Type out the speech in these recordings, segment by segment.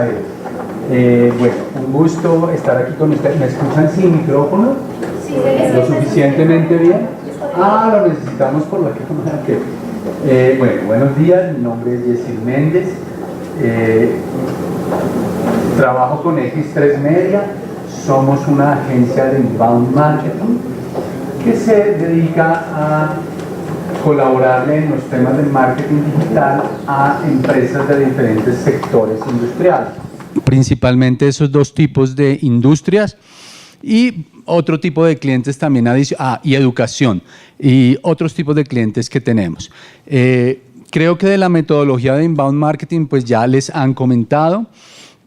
Misael. Bueno, un gusto estar aquí con ustedes. ¿Me escuchan sin micrófono? Sí, ¿Lo suficientemente bien? Lo necesitamos por la cámara. Okay. Bueno, buenos días, mi nombre es Yesir Méndez. Trabajo con X3 Media. Somos una agencia de inbound marketing que se dedica a colaborarle en los temas de marketing digital a empresas de diferentes sectores industriales. Principalmente esos dos tipos de industrias y otro tipo de clientes también y educación y otros tipos de clientes que tenemos. Creo que de la metodología de inbound marketing pues ya les han comentado.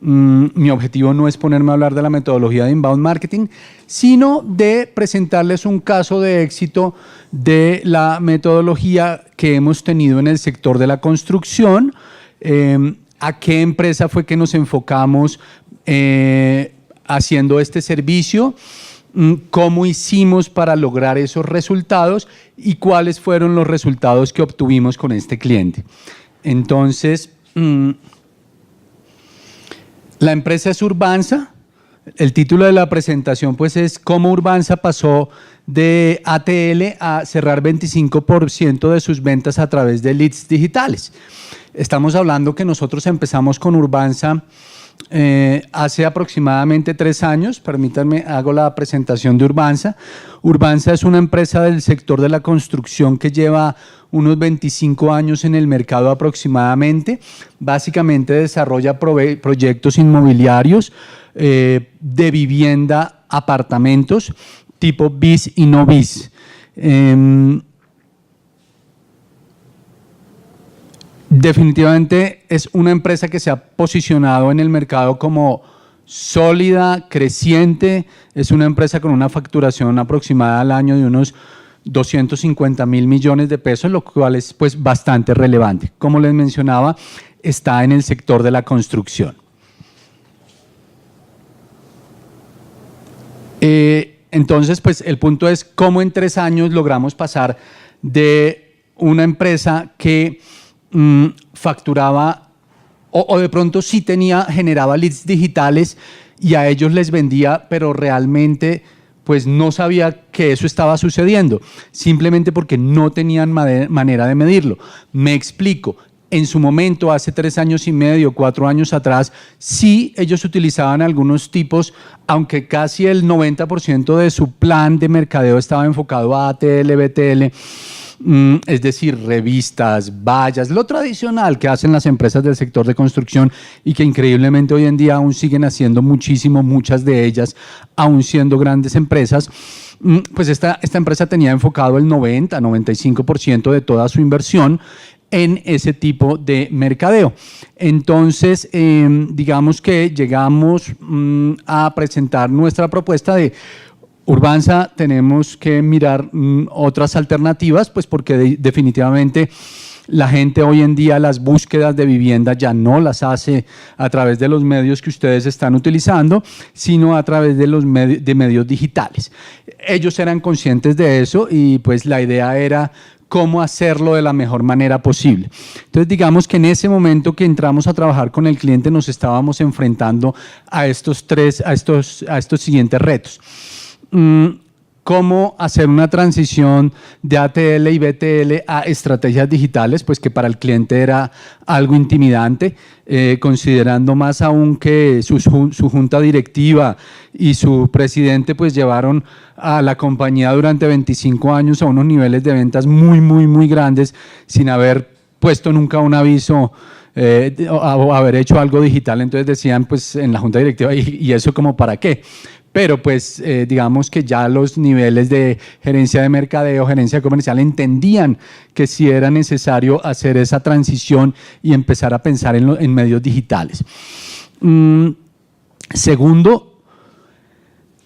Mi objetivo no es ponerme a hablar de la metodología de inbound marketing, sino de presentarles un caso de éxito de la metodología que hemos tenido en el sector de la construcción. ¿A qué empresa fue que nos enfocamos haciendo este servicio? ¿Cómo hicimos para lograr esos resultados? ¿Y cuáles fueron los resultados que obtuvimos con este cliente? Entonces, la empresa es Urbanza. El título de la presentación pues es cómo Urbanza pasó de ATL a cerrar 25% de sus ventas a través de leads digitales. Estamos hablando que nosotros empezamos con Urbanza hace aproximadamente 3 años. Permítanme, hago la presentación de Urbanza. Urbanza es una empresa del sector de la construcción que lleva unos 25 años en el mercado aproximadamente. Básicamente desarrolla proyectos inmobiliarios de vivienda, apartamentos, tipo bis y no bis. Definitivamente es una empresa que se ha posicionado en el mercado como sólida, creciente. Es una empresa con una facturación aproximada al año de unos 250.000 millones de pesos, lo cual es pues bastante relevante. Como les mencionaba, está en el sector de la construcción. Entonces, pues el punto es cómo en 3 años logramos pasar de una empresa que facturaba o de pronto sí generaba leads digitales y a ellos les vendía, pero realmente pues no sabía que eso estaba sucediendo, simplemente porque no tenían manera de medirlo. Me explico. En su momento, hace 3 años y medio, 4 años atrás, sí ellos utilizaban algunos tipos, aunque casi el 90% de su plan de mercadeo estaba enfocado a ATL, BTL, es decir, revistas, vallas, lo tradicional que hacen las empresas del sector de construcción y que increíblemente hoy en día aún siguen haciendo muchísimo, muchas de ellas, aún siendo grandes empresas. Pues esta empresa tenía enfocado el 90-95% de toda su inversión en ese tipo de mercadeo. Entonces, digamos que llegamos a presentar nuestra propuesta de Urbanza, tenemos que mirar otras alternativas, pues porque definitivamente la gente hoy en día las búsquedas de vivienda ya no las hace a través de los medios que ustedes están utilizando, sino a través de los medios digitales. Ellos eran conscientes de eso y pues la idea era cómo hacerlo de la mejor manera posible. Entonces, digamos que en ese momento que entramos a trabajar con el cliente nos estábamos enfrentando a estos siguientes retos. ¿Cómo hacer una transición de ATL y BTL a estrategias digitales? Pues que para el cliente era algo intimidante, considerando más aún que su junta directiva y su presidente pues llevaron a la compañía durante 25 años a unos niveles de ventas muy grandes sin haber puesto nunca un aviso o haber hecho algo digital. Entonces decían pues en la junta directiva, ¿y eso como para qué? Pero pues digamos que ya los niveles de gerencia de mercadeo, gerencia comercial entendían que sí era necesario hacer esa transición y empezar a pensar en medios digitales. Segundo,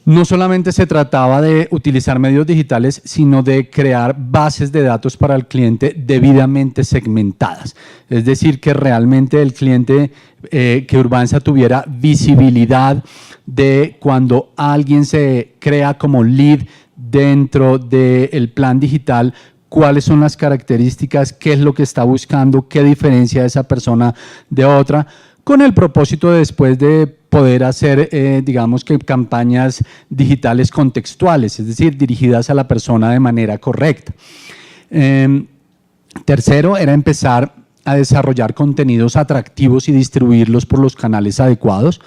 no solamente se trataba de utilizar medios digitales, sino de crear bases de datos para el cliente debidamente segmentadas. Es decir, que realmente el cliente, que Urbanza tuviera visibilidad de cuando alguien se crea como lead dentro del plan digital, cuáles son las características, qué es lo que está buscando, qué diferencia esa persona de otra, con el propósito de después de poder hacer, digamos que campañas digitales contextuales, es decir, dirigidas a la persona de manera correcta. Tercero, era empezar a desarrollar contenidos atractivos y distribuirlos por los canales adecuados.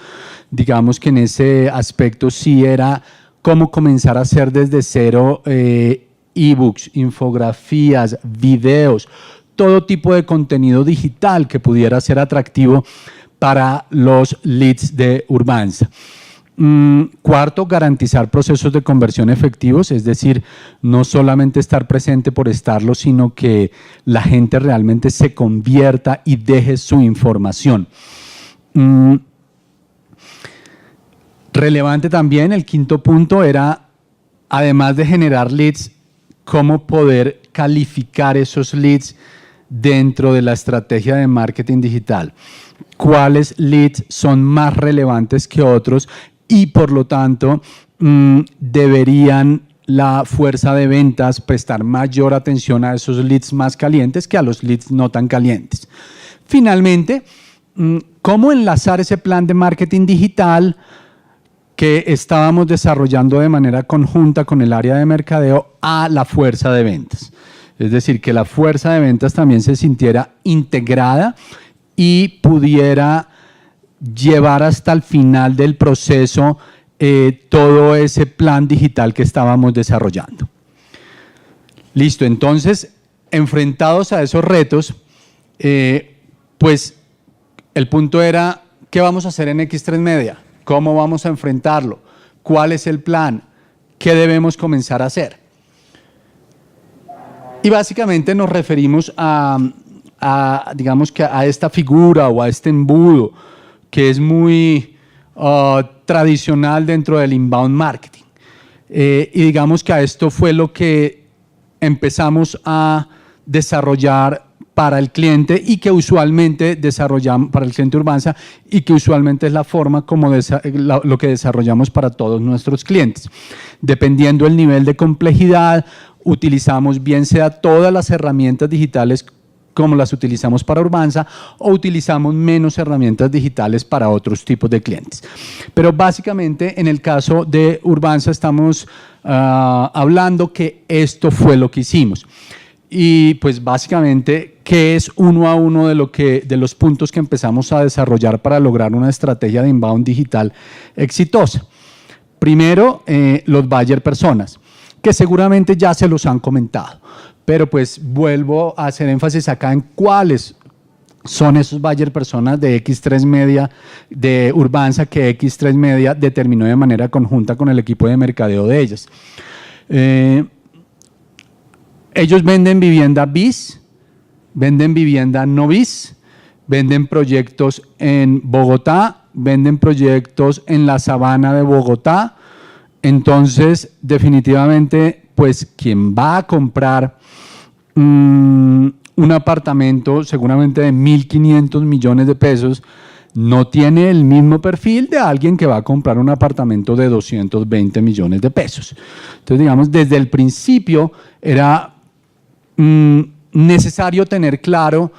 Digamos que en ese aspecto sí era cómo comenzar a hacer desde cero ebooks, infografías, videos, todo tipo de contenido digital que pudiera ser atractivo para los leads de Urbanza. Cuarto, garantizar procesos de conversión efectivos, es decir, no solamente estar presente por estarlo, sino que la gente realmente se convierta y deje su información. Relevante también, el quinto punto era, además de generar leads, cómo poder calificar esos leads dentro de la estrategia de marketing digital. Cuáles leads son más relevantes que otros y por lo tanto deberían la fuerza de ventas prestar mayor atención a esos leads más calientes que a los leads no tan calientes. Finalmente, cómo enlazar ese plan de marketing digital que estábamos desarrollando de manera conjunta con el área de mercadeo a la fuerza de ventas. Es decir, que la fuerza de ventas también se sintiera integrada y pudiera llevar hasta el final del proceso todo ese plan digital que estábamos desarrollando. Listo, entonces, enfrentados a esos retos, pues el punto era, ¿qué vamos a hacer en X3 Media? ¿Cómo vamos a enfrentarlo? ¿Cuál es el plan? ¿Qué debemos comenzar a hacer? Y básicamente nos referimos digamos que a esta figura o a este embudo que es muy tradicional dentro del inbound marketing. Y digamos que a esto fue lo que empezamos a desarrollar para el cliente y que usualmente desarrollamos para el cliente Urbanza y que usualmente es la forma como lo que desarrollamos para todos nuestros clientes. Dependiendo del nivel de complejidad, utilizamos bien sea todas las herramientas digitales como las utilizamos para Urbanza o utilizamos menos herramientas digitales para otros tipos de clientes. Pero básicamente en el caso de Urbanza estamos hablando que esto fue lo que hicimos. Y pues básicamente, ¿qué es uno a uno de los puntos que empezamos a desarrollar para lograr una estrategia de inbound digital exitosa? Primero, los buyer personas, que seguramente ya se los han comentado, pero pues vuelvo a hacer énfasis acá en cuáles son esos buyer personas de X3 Media, de Urbanza, que X3 Media determinó de manera conjunta con el equipo de mercadeo de ellas. Ellos venden vivienda BIS, venden vivienda no BIS, venden proyectos en Bogotá, venden proyectos en la Sabana de Bogotá. Entonces, definitivamente, pues quien va a comprar un apartamento seguramente de 1.500 millones de pesos no tiene el mismo perfil de alguien que va a comprar un apartamento de 220 millones de pesos. Entonces, digamos, desde el principio era necesario tener claro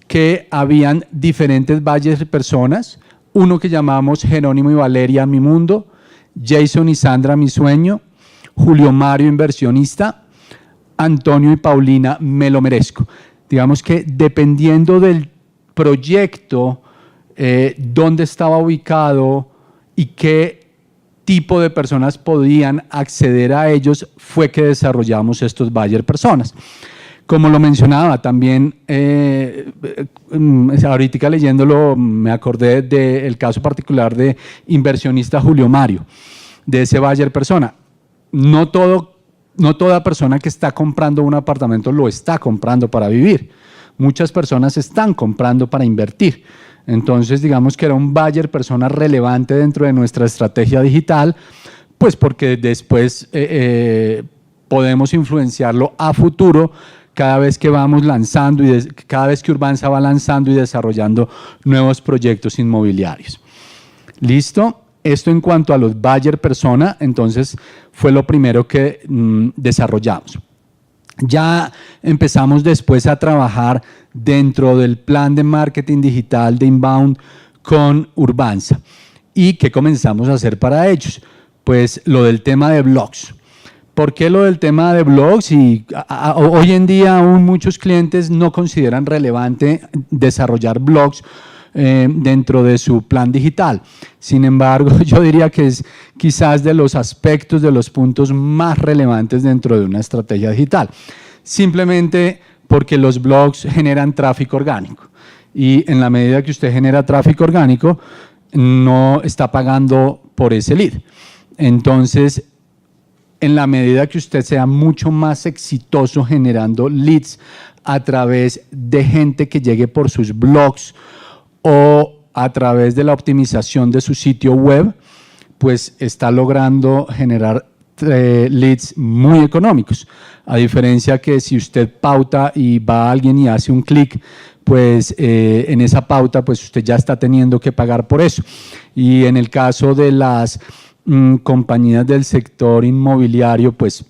que habían diferentes buyer personas, uno que llamamos Jerónimo y Valeria Mi Mundo, Jason y Sandra Mi Sueño, Julio Mario Inversionista, Antonio y Paulina Me Lo Merezco. Digamos que dependiendo del proyecto, dónde estaba ubicado y qué tipo de personas podían acceder a ellos, fue que desarrollamos estos buyer personas. Como lo mencionaba también, ahorita leyéndolo me acordé del caso particular de inversionista Julio Mario, de ese buyer persona. No toda persona que está comprando un apartamento lo está comprando para vivir. Muchas personas están comprando para invertir. Entonces, digamos que era un buyer persona relevante dentro de nuestra estrategia digital, pues porque después podemos influenciarlo a futuro cada vez que vamos lanzando y cada vez que Urbanza va lanzando y desarrollando nuevos proyectos inmobiliarios. ¿Listo? Esto en cuanto a los buyer persona, entonces fue lo primero que desarrollamos. Ya empezamos después a trabajar dentro del plan de marketing digital de Inbound con Urbanza. ¿Y qué comenzamos a hacer para ellos? Pues lo del tema de blogs. ¿Por qué lo del tema de blogs? Y hoy en día aún muchos clientes no consideran relevante desarrollar blogs dentro de su plan digital. Sin embargo, yo diría que es quizás de los aspectos, de los puntos más relevantes dentro de una estrategia digital. Simplemente porque los blogs generan tráfico orgánico. Y en la medida que usted genera tráfico orgánico, no está pagando por ese lead. Entonces, en la medida que usted sea mucho más exitoso generando leads a través de gente que llegue por sus blogs o a través de la optimización de su sitio web, pues está logrando generar leads muy económicos. A diferencia que si usted pauta y va a alguien y hace un clic, pues en esa pauta pues usted ya está teniendo que pagar por eso. Y en el caso de las compañías del sector inmobiliario, pues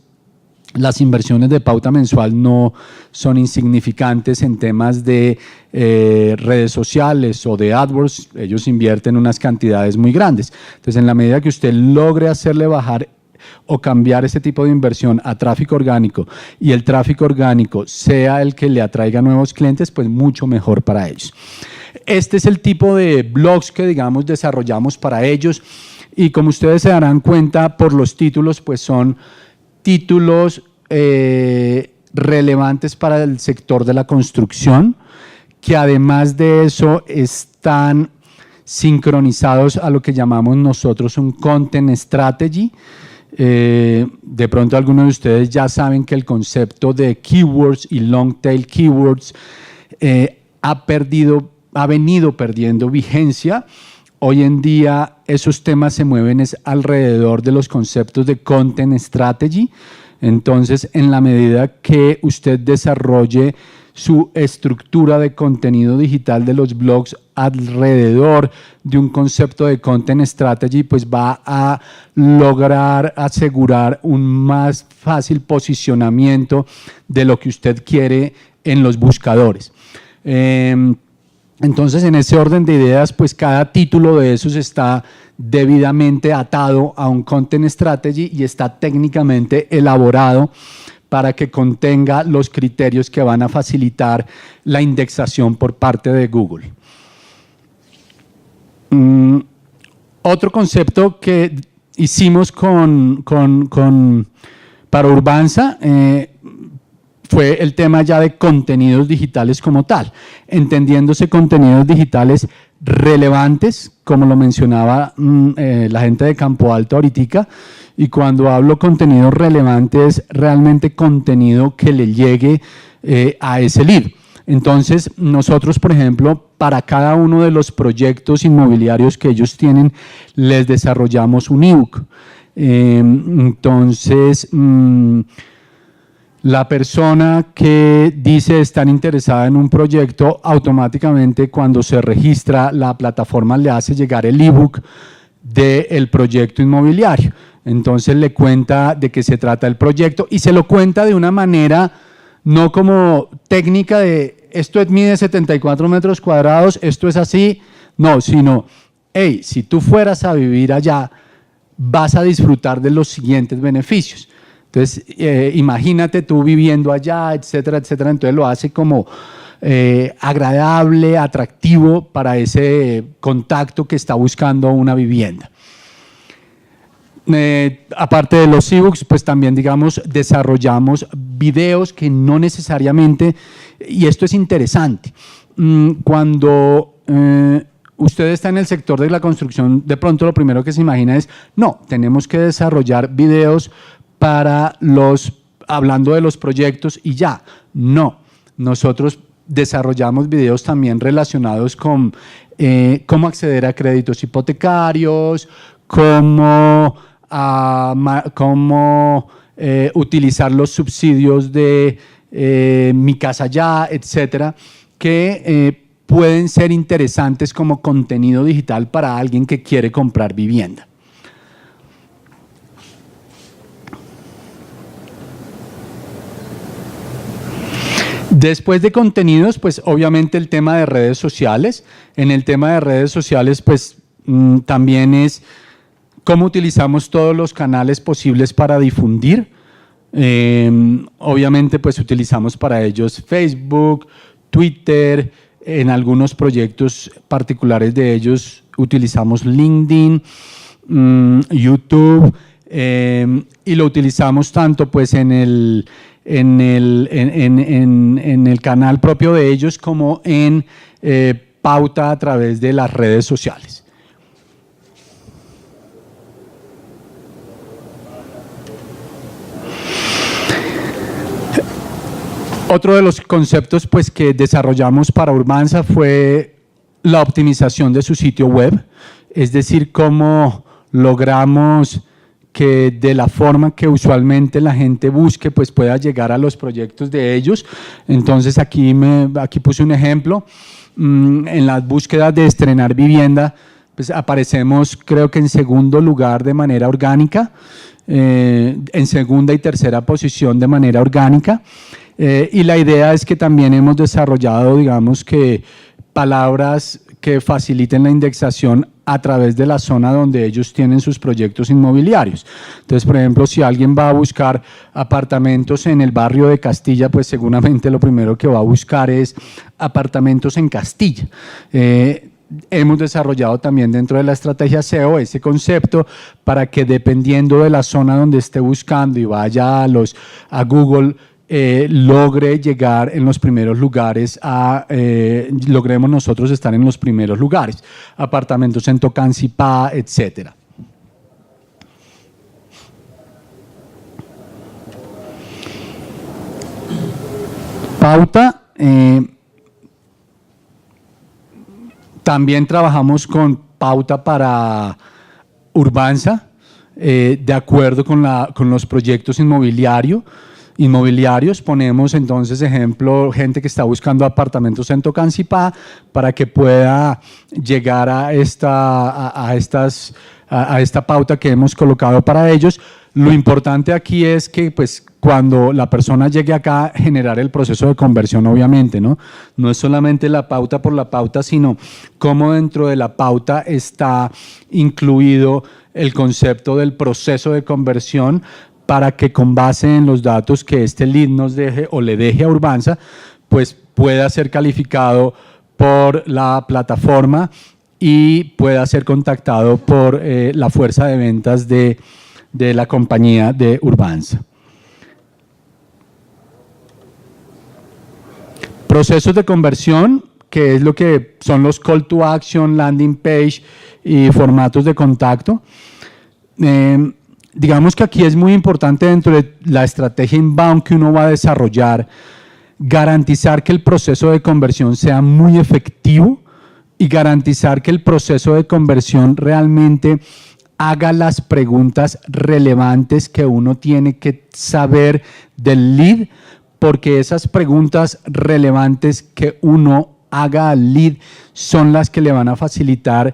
las inversiones de pauta mensual no son insignificantes en temas de redes sociales o de AdWords. Ellos invierten unas cantidades muy grandes. Entonces, en la medida que usted logre hacerle bajar o cambiar ese tipo de inversión a tráfico orgánico y el tráfico orgánico sea el que le atraiga nuevos clientes, pues mucho mejor para ellos. Este es el tipo de blogs que, digamos, desarrollamos para ellos y como ustedes se darán cuenta por los títulos, pues son títulos relevantes para el sector de la construcción, que además de eso están sincronizados a lo que llamamos nosotros un content strategy. De pronto algunos de ustedes ya saben que el concepto de keywords y long tail keywords ha venido perdiendo vigencia. Hoy en día esos temas se mueven alrededor de los conceptos de content strategy. Entonces, en la medida que usted desarrolle su estructura de contenido digital de los blogs alrededor de un concepto de content strategy, pues va a lograr asegurar un más fácil posicionamiento de lo que usted quiere en los buscadores. Entonces, en ese orden de ideas, pues cada título de esos está debidamente atado a un content strategy y está técnicamente elaborado para que contenga los criterios que van a facilitar la indexación por parte de Google. Otro concepto que hicimos para Urbanza fue el tema ya de contenidos digitales como tal, entendiéndose contenidos digitales relevantes, como lo mencionaba la gente de Campo Alto ahorita, y cuando hablo contenido relevante es realmente contenido que le llegue a ese lead. Entonces, nosotros, por ejemplo, para cada uno de los proyectos inmobiliarios que ellos tienen, les desarrollamos un ebook. Entonces, la persona que dice estar interesada en un proyecto, automáticamente cuando se registra, la plataforma le hace llegar el ebook del proyecto inmobiliario. Entonces le cuenta de qué se trata el proyecto y se lo cuenta de una manera no como técnica de esto mide 74 metros cuadrados, esto es así, no, sino, hey, si tú fueras a vivir allá, vas a disfrutar de los siguientes beneficios. Entonces, imagínate tú viviendo allá, etcétera, etcétera. Entonces lo hace como agradable, atractivo para ese contacto que está buscando una vivienda. Aparte de los ebooks, pues también, digamos, desarrollamos videos que no necesariamente, y esto es interesante, cuando usted está en el sector de la construcción, de pronto lo primero que se imagina es, no, tenemos que desarrollar videos para hablando de los proyectos y ya. No, nosotros desarrollamos videos también relacionados con cómo acceder a créditos hipotecarios, cómo utilizar los subsidios de Mi Casa Ya, etcétera, que pueden ser interesantes como contenido digital para alguien que quiere comprar vivienda. Después de contenidos, pues obviamente el tema de redes sociales. En el tema de redes sociales, pues también es cómo utilizamos todos los canales posibles para difundir. Obviamente, pues utilizamos para ellos Facebook, Twitter, en algunos proyectos particulares de ellos utilizamos LinkedIn, YouTube, y lo utilizamos tanto pues en el canal propio de ellos como en pauta a través de las redes sociales. Otro de los conceptos pues, que desarrollamos para Urbanza fue la optimización de su sitio web, es decir, cómo logramos que de la forma que usualmente la gente busque, pues pueda llegar a los proyectos de ellos. Entonces aquí puse un ejemplo, en las búsquedas de estrenar vivienda, pues aparecemos creo que en segundo lugar de manera orgánica, en segunda y tercera posición de manera orgánica. Y la idea es que también hemos desarrollado, digamos que, palabras que faciliten la indexación a través de la zona donde ellos tienen sus proyectos inmobiliarios. Entonces, por ejemplo, si alguien va a buscar apartamentos en el barrio de Castilla, pues seguramente lo primero que va a buscar es apartamentos en Castilla. Hemos desarrollado también dentro de la estrategia SEO ese concepto para que dependiendo de la zona donde esté buscando y vaya a Google, logre llegar en los primeros lugares, logremos nosotros estar en los primeros lugares, apartamentos en Tocancipá, etcétera. Pauta, también trabajamos con pauta para Urbanza, de acuerdo con los proyectos inmobiliarios. Ponemos entonces ejemplo, gente que está buscando apartamentos en Tocancipá para que pueda llegar a esta pauta que hemos colocado para ellos. Lo importante aquí es que pues cuando la persona llegue acá, generar el proceso de conversión, obviamente, ¿no? No es solamente la pauta por la pauta, sino cómo dentro de la pauta está incluido el concepto del proceso de conversión, para que con base en los datos que este lead nos deje o le deje a Urbanza, pues pueda ser calificado por la plataforma y pueda ser contactado por la fuerza de ventas de la compañía de Urbanza. Procesos de conversión, que es lo que son los call to action, landing page y formatos de contacto. Digamos que aquí es muy importante dentro de la estrategia inbound que uno va a desarrollar, garantizar que el proceso de conversión sea muy efectivo y garantizar que el proceso de conversión realmente haga las preguntas relevantes que uno tiene que saber del lead, porque esas preguntas relevantes que uno haga al lead son las que le van a facilitar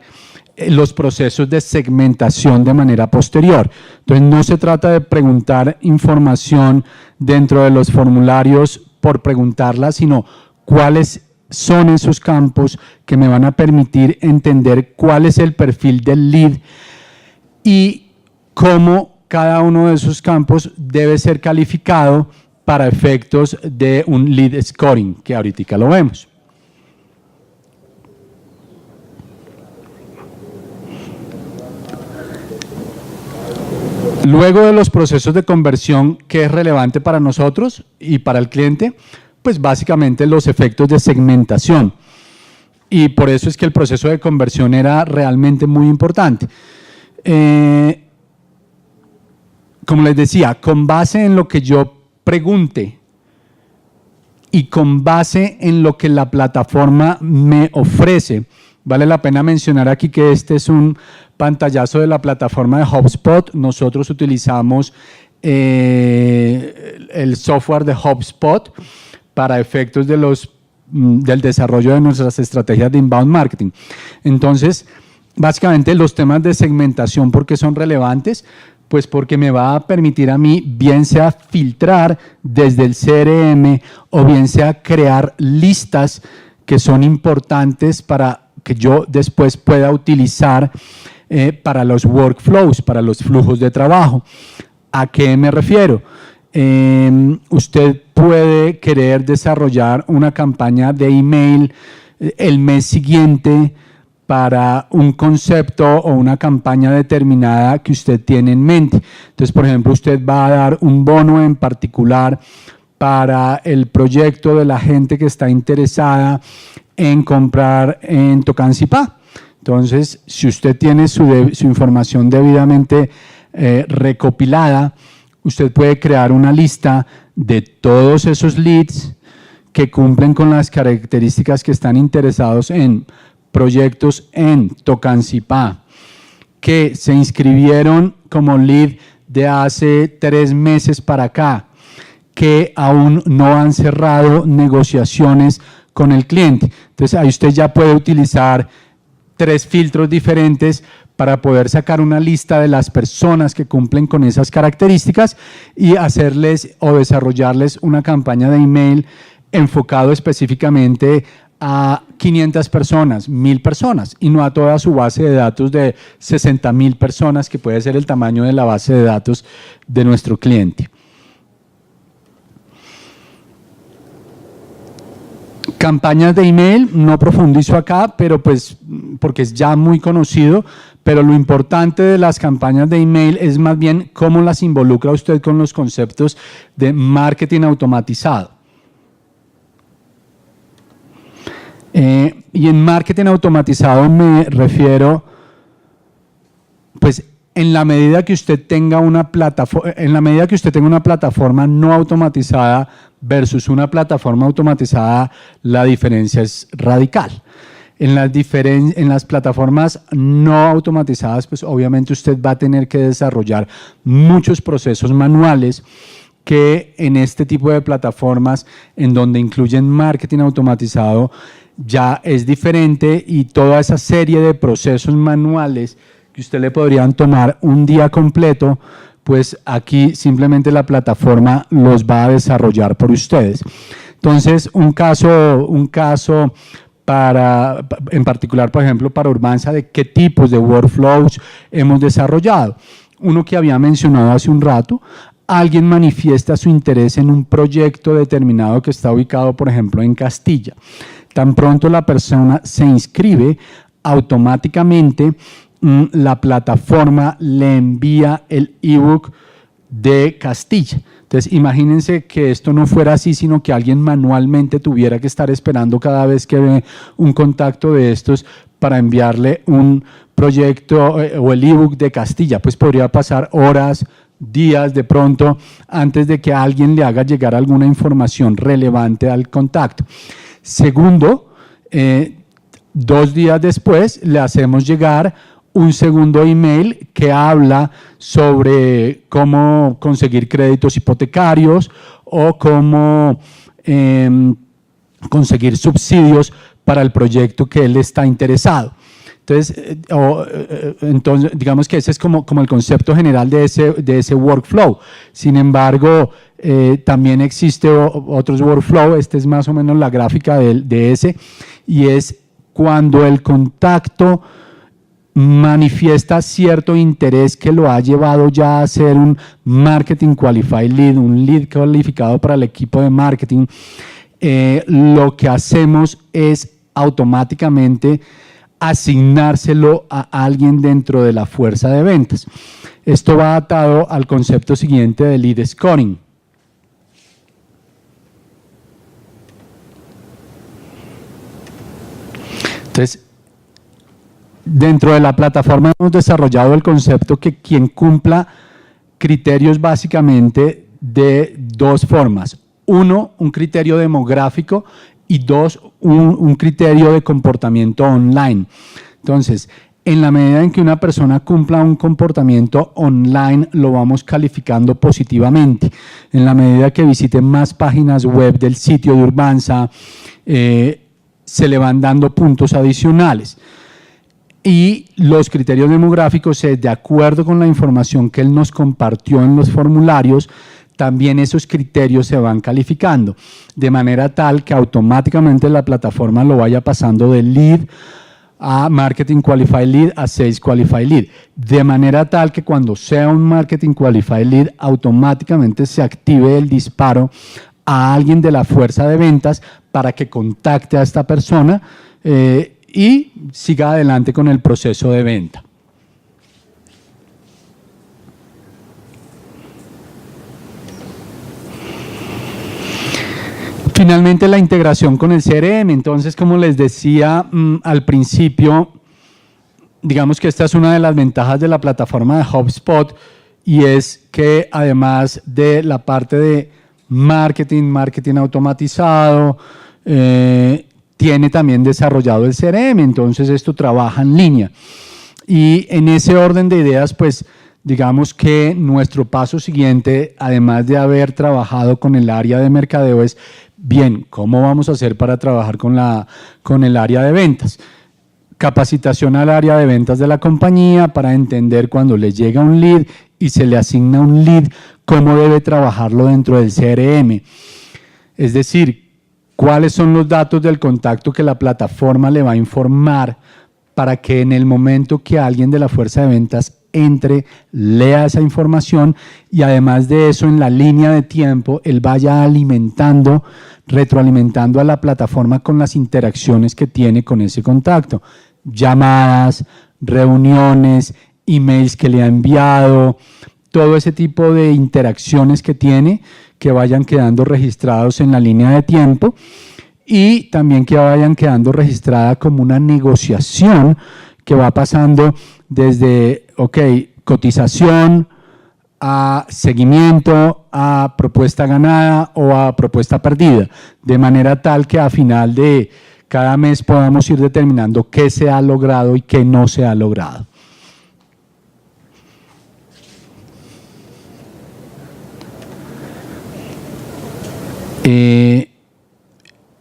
los procesos de segmentación de manera posterior. Entonces, no se trata de preguntar información dentro de los formularios por preguntarla, sino cuáles son esos campos que me van a permitir entender cuál es el perfil del lead y cómo cada uno de esos campos debe ser calificado para efectos de un lead scoring, que ahorita lo vemos. Luego de los procesos de conversión, ¿qué es relevante para nosotros y para el cliente? Pues básicamente los efectos de segmentación. Y por eso es que el proceso de conversión era realmente muy importante. Como les decía, con base en lo que yo pregunte y con base en lo que la plataforma me ofrece, vale la pena mencionar aquí que este es un pantallazo de la plataforma de HubSpot. Nosotros utilizamos el software de HubSpot para efectos de del desarrollo de nuestras estrategias de inbound marketing. Entonces, básicamente los temas de segmentación, ¿por qué son relevantes? Pues porque me va a permitir a mí, bien sea filtrar desde el CRM o bien sea crear listas que son importantes para que yo después pueda utilizar para los workflows, para los flujos de trabajo. ¿A qué me refiero? Usted puede querer desarrollar una campaña de email el mes siguiente para un concepto o una campaña determinada que usted tiene en mente. Entonces, por ejemplo, usted va a dar un bono en particular para el proyecto de la gente que está interesada en comprar en Tocancipá. Entonces, si usted tiene su información debidamente recopilada, usted puede crear una lista de todos esos leads que cumplen con las características que están interesados en proyectos en Tocancipá, que se inscribieron como lead de hace 3 meses para acá, que aún no han cerrado negociaciones con el cliente. Entonces, ahí usted ya puede utilizar 3 filtros diferentes para poder sacar una lista de las personas que cumplen con esas características y hacerles o desarrollarles una campaña de email enfocado específicamente a 500 personas, 1000 personas y no a toda su base de datos de 60.000 personas, que puede ser el tamaño de la base de datos de nuestro cliente. Campañas de email, no profundizo acá, pero pues porque es ya muy conocido, pero lo importante de las campañas de email es más bien cómo las involucra usted con los conceptos de marketing automatizado. Y en marketing automatizado me refiero, pues en la medida que usted tenga una plataforma no automatizada versus una plataforma automatizada, la diferencia es radical. En las plataformas no automatizadas, pues obviamente usted va a tener que desarrollar muchos procesos manuales que en este tipo de plataformas en donde incluyen marketing automatizado ya es diferente, y toda esa serie de procesos manuales que usted le podrían tomar un día completo, pues aquí simplemente la plataforma los va a desarrollar por ustedes. Entonces, un caso en particular, por ejemplo, para Urbanza, de qué tipos de workflows hemos desarrollado. Uno que había mencionado hace un rato: alguien manifiesta su interés en un proyecto determinado que está ubicado, por ejemplo, en Castilla. Tan pronto la persona se inscribe, automáticamente la plataforma le envía el ebook de Castilla. Entonces, imagínense que esto no fuera así, sino que alguien manualmente tuviera que estar esperando cada vez que ve un contacto de estos para enviarle un proyecto o el ebook de Castilla. Pues podría pasar horas, días de pronto antes de que alguien le haga llegar alguna información relevante al contacto. Segundo, 2 días después le hacemos llegar un segundo email que habla sobre cómo conseguir créditos hipotecarios o cómo conseguir subsidios para el proyecto que él está interesado. Entonces, digamos que ese es como el concepto general de ese workflow. Sin embargo, también existe otros workflow. Este es más o menos la gráfica de ese, y es cuando el contacto manifiesta cierto interés que lo ha llevado ya a ser un Marketing Qualified Lead, un lead cualificado para el equipo de marketing. Lo que hacemos es automáticamente asignárselo a alguien dentro de la fuerza de ventas. Esto va atado al concepto siguiente de lead scoring. Entonces, dentro de la plataforma hemos desarrollado el concepto que quien cumpla criterios básicamente de 2 formas. 1, un criterio demográfico, y 2, un criterio de comportamiento online. Entonces, en la medida en que una persona cumpla un comportamiento online, lo vamos calificando positivamente. En la medida que visite más páginas web del sitio de Urbanza, se le van dando puntos adicionales. y los criterios demográficos es de acuerdo con la información que él nos compartió en los formularios, también esos criterios se van calificando, de manera tal que automáticamente la plataforma lo vaya pasando de lead a Marketing Qualified Lead a Sales Qualified Lead, de manera tal que cuando sea un Marketing Qualified Lead automáticamente se active el disparo a alguien de la fuerza de ventas para que contacte a esta persona y siga adelante con el proceso de venta. Finalmente, la integración con el CRM. Entonces, como les decía al principio, digamos que esta es una de las ventajas de la plataforma de HubSpot, y es que además de la parte de marketing automatizado, tiene también desarrollado el CRM, entonces esto trabaja en línea. Y en ese orden de ideas, pues digamos que nuestro paso siguiente, además de haber trabajado con el área de mercadeo, es, bien, ¿cómo vamos a hacer para trabajar con el área de ventas? Capacitación al área de ventas de la compañía para entender cuando le llega un lead y se le asigna un lead, cómo debe trabajarlo dentro del CRM. Es decir, cuáles son los datos del contacto que la plataforma le va a informar para que en el momento que alguien de la fuerza de ventas entre, lea esa información y además de eso en la línea de tiempo él vaya alimentando, retroalimentando a la plataforma con las interacciones que tiene con ese contacto, llamadas, reuniones, emails que le ha enviado, todo ese tipo de interacciones que tiene, que vayan quedando registrados en la línea de tiempo y también que vayan quedando registrada como una negociación que va pasando desde, cotización, a seguimiento, a propuesta ganada o a propuesta perdida, de manera tal que a final de cada mes podamos ir determinando qué se ha logrado y qué no se ha logrado.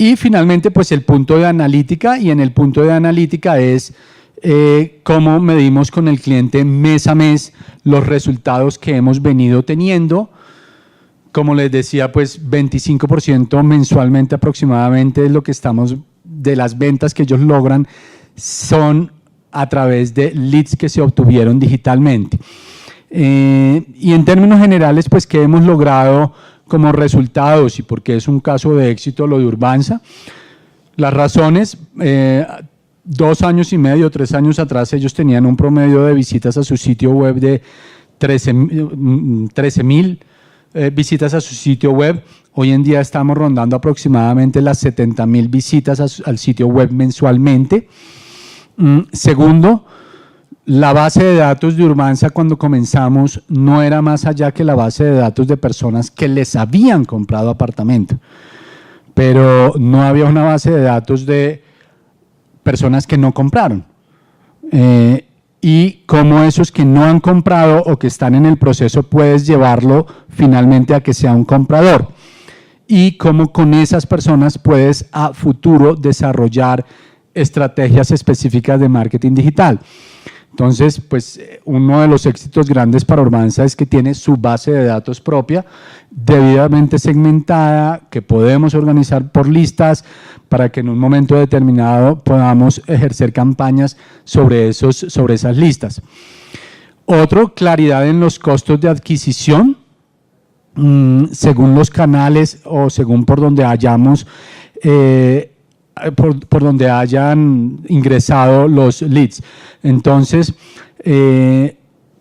Y finalmente, pues el punto de analítica, y en el punto de analítica es cómo medimos con el cliente mes a mes los resultados que hemos venido teniendo. Como les decía, pues 25% mensualmente aproximadamente es lo que estamos, de las ventas que ellos logran son a través de leads que se obtuvieron digitalmente. Y en términos generales, pues ¿qué hemos logrado como resultados y porque es un caso de éxito lo de Urbanza? Las razones, 2 años y medio, 3 años atrás ellos tenían un promedio de visitas a su sitio web de 13,000 visitas a su sitio web. Hoy en día estamos rondando aproximadamente las 70,000 visitas al sitio web mensualmente. Segundo, la base de datos de Urbanza cuando comenzamos no era más allá que la base de datos de personas que les habían comprado apartamento, pero no había una base de datos de personas que no compraron. Y cómo esos que no han comprado o que están en el proceso puedes llevarlo finalmente a que sea un comprador. Y cómo con esas personas puedes a futuro desarrollar estrategias específicas de marketing digital. Entonces, pues uno de los éxitos grandes para Urbanza es que tiene su base de datos propia, debidamente segmentada, que podemos organizar por listas para que en un momento determinado podamos ejercer campañas sobre esas listas. Otro, claridad en los costos de adquisición, según los canales o según por donde hayamos por donde hayan ingresado los leads. Entonces,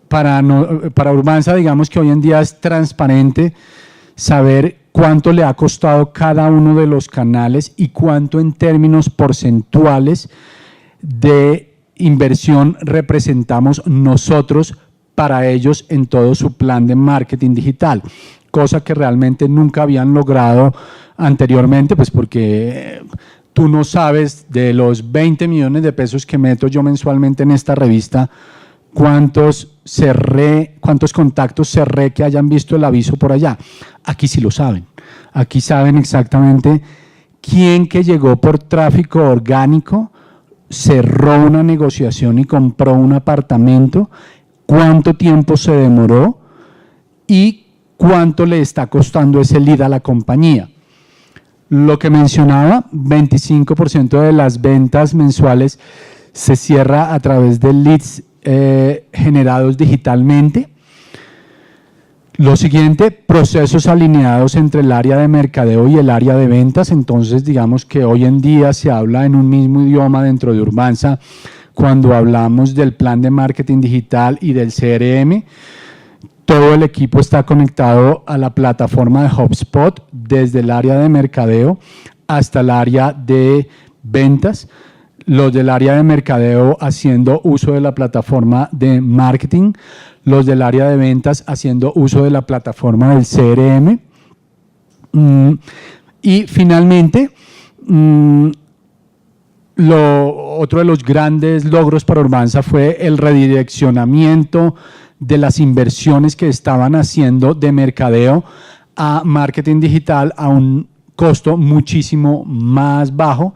para Urbanza, digamos que hoy en día es transparente saber cuánto le ha costado cada uno de los canales y cuánto en términos porcentuales de inversión representamos nosotros para ellos en todo su plan de marketing digital, cosa que realmente nunca habían logrado anteriormente, pues porque tú no sabes de los 20 millones de pesos que meto yo mensualmente en esta revista, cuántos contactos cerré que hayan visto el aviso por allá. Aquí sí lo saben. Aquí saben exactamente quién que llegó por tráfico orgánico cerró una negociación y compró un apartamento, cuánto tiempo se demoró y cuánto le está costando ese lead a la compañía. Lo que mencionaba, 25% de las ventas mensuales se cierra a través de leads generados digitalmente. Lo siguiente, procesos alineados entre el área de mercadeo y el área de ventas. Entonces, digamos que hoy en día se habla en un mismo idioma dentro de Urbanza cuando hablamos del plan de marketing digital y del CRM. Todo el equipo está conectado a la plataforma de HubSpot desde el área de mercadeo hasta el área de ventas. Los del área de mercadeo haciendo uso de la plataforma de marketing, los del área de ventas haciendo uso de la plataforma del CRM. Y finalmente, otro de los grandes logros para Urbanza fue el redireccionamiento de las inversiones que estaban haciendo de mercadeo a marketing digital a un costo muchísimo más bajo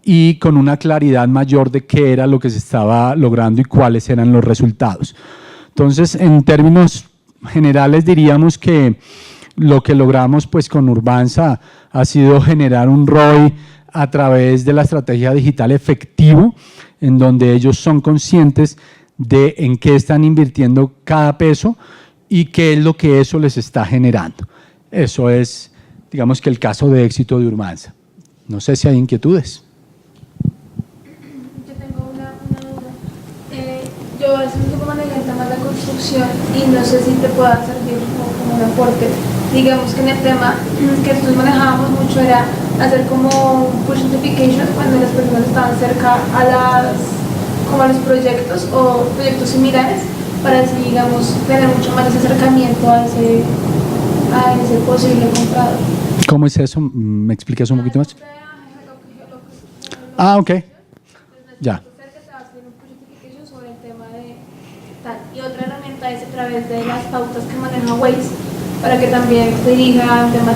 y con una claridad mayor de qué era lo que se estaba logrando y cuáles eran los resultados. Entonces, en términos generales diríamos que lo que logramos pues con Urbanza ha sido generar un ROI a través de la estrategia digital efectivo, en donde ellos son conscientes de en qué están invirtiendo cada peso y qué es lo que eso les está generando. Eso es, digamos que el caso de éxito de Urbanza. No sé si hay inquietudes. Yo tengo una duda. Yo hace un tiempo manejé el tema de la construcción y no sé si te pueda servir como un aporte. Digamos que en el tema que nosotros manejábamos mucho era hacer como push notification cuando las personas estaban cerca a los proyectos o proyectos similares para así, digamos, tener mucho más ese acercamiento a ese posible comprador. ¿Cómo es eso? ¿Me explicas un poquito más? Ah, ok. Ya. Y otra herramienta es a través de las pautas que maneja Waze para que también se dirija a temas.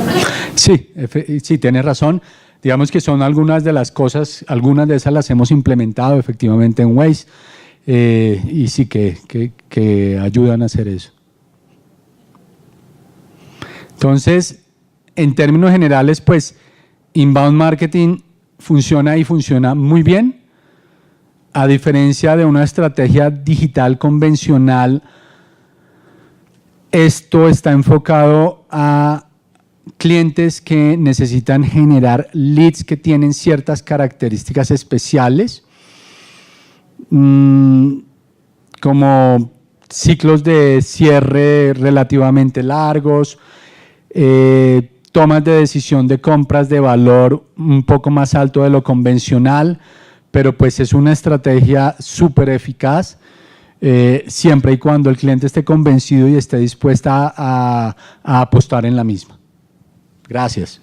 Sí, tienes razón. Digamos que son algunas de las cosas, algunas de esas las hemos implementado efectivamente en Waze y sí que ayudan a hacer eso. Entonces, en términos generales, pues, inbound marketing funciona y funciona muy bien. A diferencia de una estrategia digital convencional, esto está enfocado a clientes que necesitan generar leads que tienen ciertas características especiales, como ciclos de cierre relativamente largos, tomas de decisión de compras de valor un poco más alto de lo convencional, pero pues es una estrategia súper eficaz, siempre y cuando el cliente esté convencido y esté dispuesta a apostar en la misma. Gracias.